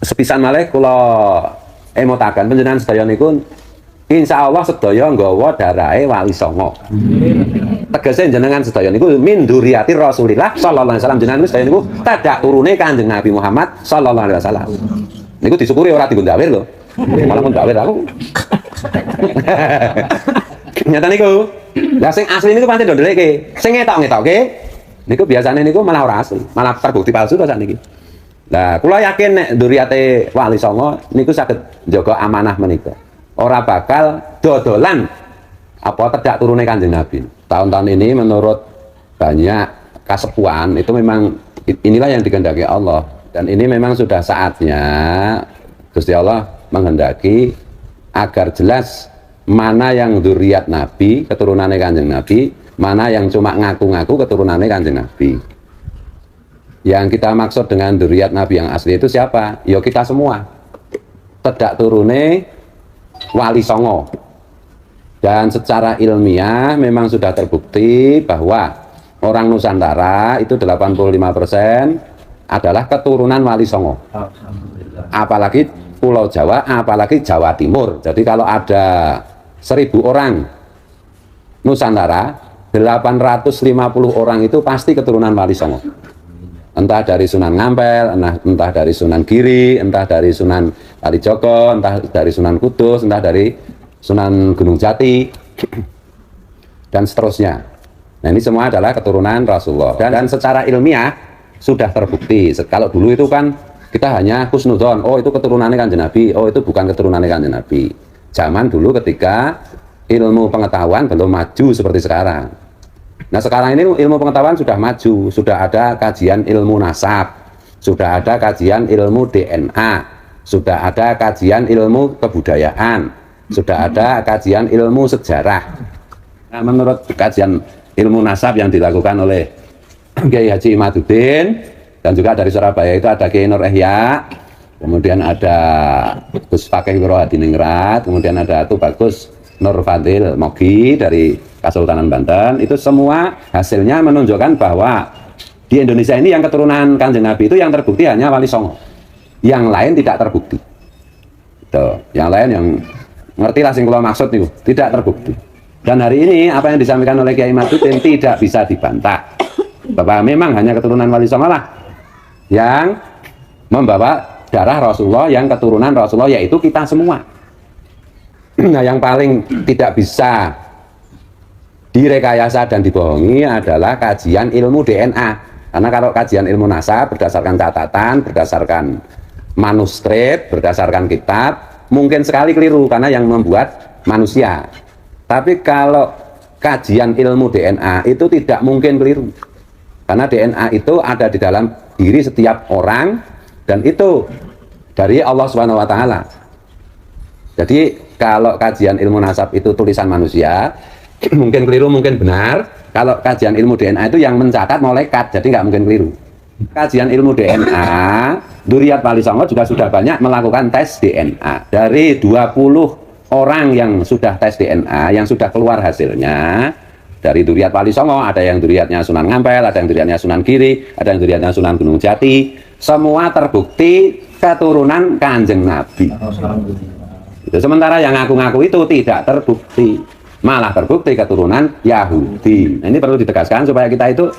Sepisan malih kula emutaken panjenengan sedaya niku insyaallah sedaya nggawa darahe Wali Songo. Tegese jenengan sedaya niku min dzurriyyati Rasulillah sallallahu alaihi wasallam, jenengan sedaya niku tadak turune Kanjeng Nabi Muhammad sallallahu alaihi wasallam. Niku disyukuri ora dienggo ndawir lho. Malah pun ndawir aku. Nyata niku. Lah sing asli niku pancen ndoleke. Sing ngetok-ngetokke niku biasane niku malah ora asli, malah terbukti palsu to sakniki. Lah kula yakin nek dzurriyyate Wali Songo niku saged njaga amanah menika. Ora bakal dodolan apa tedak turune Kanjeng Nabi. Tahun-tahun ini menurut banyak kasepuhan itu memang inilah yang dikehendaki Allah, dan ini memang sudah saatnya Gusti Allah menghendaki agar jelas mana yang dzurriyyat Nabi, keturunannya Kanjeng Nabi, mana yang cuma ngaku-ngaku keturunannya Kanjeng Nabi. Yang kita maksud dengan dzurriyyat Nabi yang asli itu siapa? Ya kita semua. Tedak turune Wali Songo. Dan secara ilmiah memang sudah terbukti bahwa orang Nusantara itu 85% adalah keturunan Wali Songo. Apalagi Pulau Jawa, apalagi Jawa Timur. Jadi kalau ada 1000 orang Nusantara, 850 orang itu pasti keturunan Wali Songo. Entah dari Sunan Ngampel, entah dari Sunan Giri, entah dari Sunan Kalijogo, entah dari Sunan Kudus, entah dari Sunan Gunung Jati, dan seterusnya. Nah ini semua adalah keturunan Rasulullah. Dan secara ilmiah sudah terbukti. Kalau dulu itu kan kita hanya husnudzon, oh itu keturunannya Kanjeng Nabi, oh itu bukan keturunannya Kanjeng Nabi. Zaman dulu ketika ilmu pengetahuan belum maju seperti sekarang. Nah sekarang ini ilmu pengetahuan sudah maju, sudah ada kajian ilmu nasab, sudah ada kajian ilmu DNA, sudah ada kajian ilmu kebudayaan, sudah ada kajian ilmu sejarah. Nah menurut kajian ilmu nasab yang dilakukan oleh Kiai Haji Imaduddin, dan juga dari Surabaya itu ada Kiai Nur Ihya, kemudian ada Gus Fakih Wiro Hadiningrat, kemudian ada Tubagus Nur Fadil Mogi dari Kesultanan Banten. Itu semua hasilnya menunjukkan bahwa di Indonesia ini yang keturunan Kanjeng Nabi itu yang terbukti hanya Wali Songo, yang lain tidak terbukti. Tuh, yang lain yang ngerti lah sing kula maksud niku, tidak terbukti. Dan hari ini apa yang disampaikan oleh Kiai Imaduddin tidak bisa dibantah bahwa memang hanya keturunan Wali Songo lah yang membawa darah Rasulullah, yang keturunan Rasulullah, yaitu kita semua. Nah yang paling tidak bisa direkayasa dan dibohongi adalah kajian ilmu DNA. Karena kalau kajian ilmu nasab berdasarkan catatan, berdasarkan manuskrip, berdasarkan kitab, mungkin sekali keliru karena yang membuat manusia. Tapi kalau kajian ilmu DNA itu tidak mungkin keliru. Karena DNA itu ada di dalam diri setiap orang, dan itu dari Allah Subhanahu wa taala. Jadi kalau kajian ilmu nasab itu tulisan manusia, mungkin keliru, mungkin benar. Kalau kajian ilmu DNA itu yang mencatat malaikat, jadi nggak mungkin keliru. Kajian ilmu DNA, dzurriyyat Wali Songo juga sudah banyak melakukan tes DNA. Dari 20 orang yang sudah tes DNA, yang sudah keluar hasilnya, dari dzurriyyat Wali Songo, ada yang dzurriyyatnya Sunan Ngampel, ada yang dzurriyyatnya Sunan Giri, ada yang dzurriyyatnya Sunan Gunung Jati, semua terbukti keturunan Kanjeng Nabi. Sementara yang ngaku-ngaku itu tidak terbukti, malah terbukti keturunan Yahudi. Nah, ini perlu ditegaskan supaya kita itu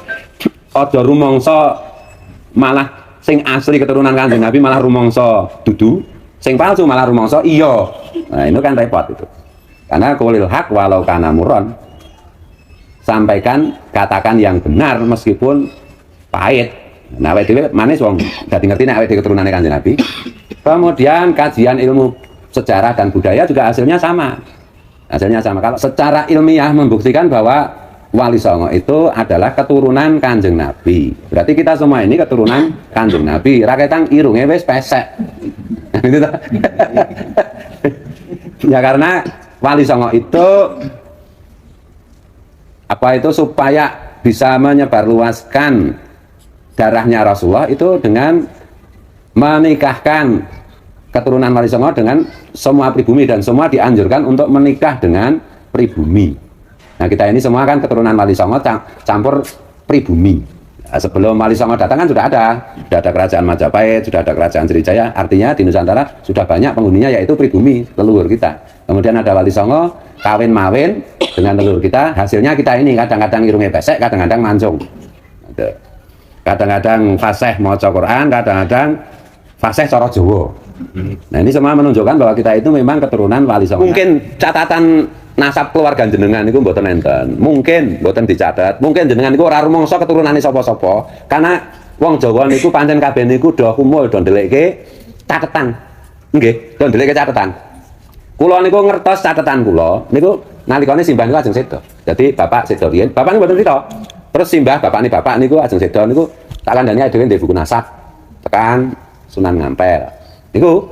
ojo rumongso malah sing asli keturunan Kanjeng Nabi malah rumongso dudu, sing palsu malah rumongso iya. Nah itu kan repot itu. Karena qulil haq walau kana murron, sampaikan, katakan yang benar meskipun pahit. Nah awake dhewe manis wong dadi ngerti nek awake dhewe keturunane Kanjeng Nabi. Kemudian kajian ilmu sejarah dan budaya juga hasilnya sama. Hasilnya sama. Kalau secara ilmiah membuktikan bahwa Wali Songo itu adalah keturunan Kanjeng Nabi. Berarti kita semua ini keturunan Kanjeng Nabi. Rakyatang irunge wis pesek. Ya karena Wali Songo itu apa itu supaya bisa menyebarluaskan darahnya Rasulullah itu dengan menikahkan keturunan Wali Songo dengan semua pribumi, dan semua dianjurkan untuk menikah dengan pribumi. Nah kita ini semua kan keturunan Wali Songo campur pribumi. Sebelum Wali Songo datang kan sudah ada kerajaan Majapahit, sudah ada kerajaan Sriwijaya. Artinya di Nusantara sudah banyak penghuninya, yaitu pribumi leluhur kita. Kemudian ada Wali Songo kawin mawin dengan leluhur kita, hasilnya kita ini kadang-kadang irunge pesek, kadang-kadang mancung, kadang-kadang fasih maca Quran, kadang-kadang fasih cara Jawa. Nah ini semua menunjukkan bahwa kita itu memang keturunan Wali Songo. Mungkin catatan nasab keluarga jenengan itu mboten enten, mungkin mboten dicatat, mungkin jenengan itu ora rumangsa keturunane sapa-sapa, karena wong Jawa niku pancen kabeh niku do kumul do ndeleke catetan. Nggih, do ndeleke catetan. Kula niku ngertos catetan kula niku nalikane simbah niku ajeng sedo. Jadi bapak sedo riyen, bapak niku mboten crita. Terus simbah bapak niku ajeng sedo niku tak kandhani dhewe ndek buku nasab tekan Sunan Ngampel. Niku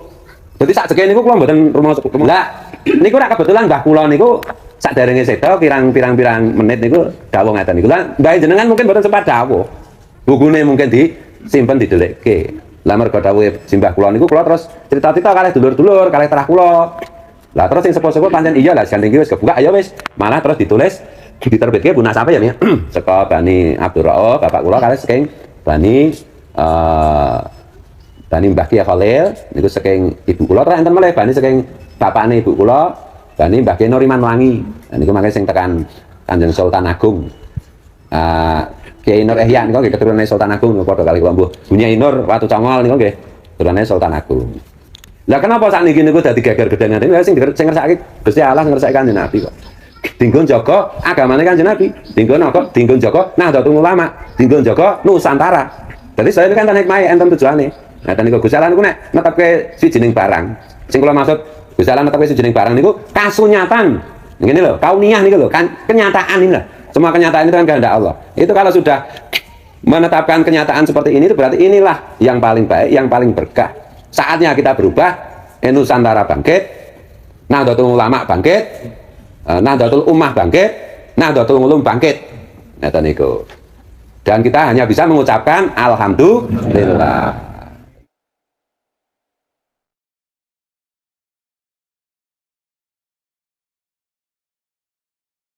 dadi sakjeke niku kula mboten rumangsa. Lah niku rak kebetulan mbah kula niku saderenge sedo pirang-pirang menit niku dawuh ngaten niku. Lah mbah jenengan mungkin mboten sempat dawuh. Bukune mungkin disimpen didelekke. Lah mergo dawuhe simbah kula niku kula terus cerita-cerita kalih dulur-dulur, kalih terah kula. Lah terus sing sepuh-sepuh pancen iya lah gandeng iki wis kebuka ayo wis. Malah terus ditulis diterbitke Bu Nasab ya. Saka Bani Abdul Rauf, bapak kula kalih saking Bani Bani Mbah Kiai Khalil niku saking ibu kula terus enten melih bani saking bapakne ibu kula Bani Mbah Kiai Nuriman Wangi. Niku mangke sing tekan Kanjeng Sultan Agung. Kiai Nur Ihya niku nggih keturunan Sultan Agung niku padha kali kula mbuh. Bunyai Nur Watu Congol niku nggih keturunane Sultan Agung. Lah kenapa sakniki niku dadi geger gedhe ngaten? Sing ngersakake Gusti Allah sing ngersakake Kanjeng Nabi kok. Dinggo jaga agamane Kanjeng Nabi. Dinggo jaga Nahdlatul Ulama, dinggo jaga Nusantara. Jadi saya ini kan hikmah enten tujuane. Nah, niku Gusti Allah niku nek netepke sijining barang. Sing kula maksud Gusti Allah netepke sijining barang niku kasunyatan. Ngene lho, kauniyah niku lho, kan kenyataan ini lah. Semua kenyataan itu kan kehendak Allah. Itu kalau sudah menetapkan kenyataan seperti ini itu berarti inilah yang paling baik, yang paling berkah. Saatnya kita berubah, Nusantara bangkit, Nahdlatul Ulama bangkit, Nahdlatul Ummah bangkit, Nahdlatul Ulum bangkit. Ngeten niku. Dan kita hanya bisa mengucapkan alhamdulillah.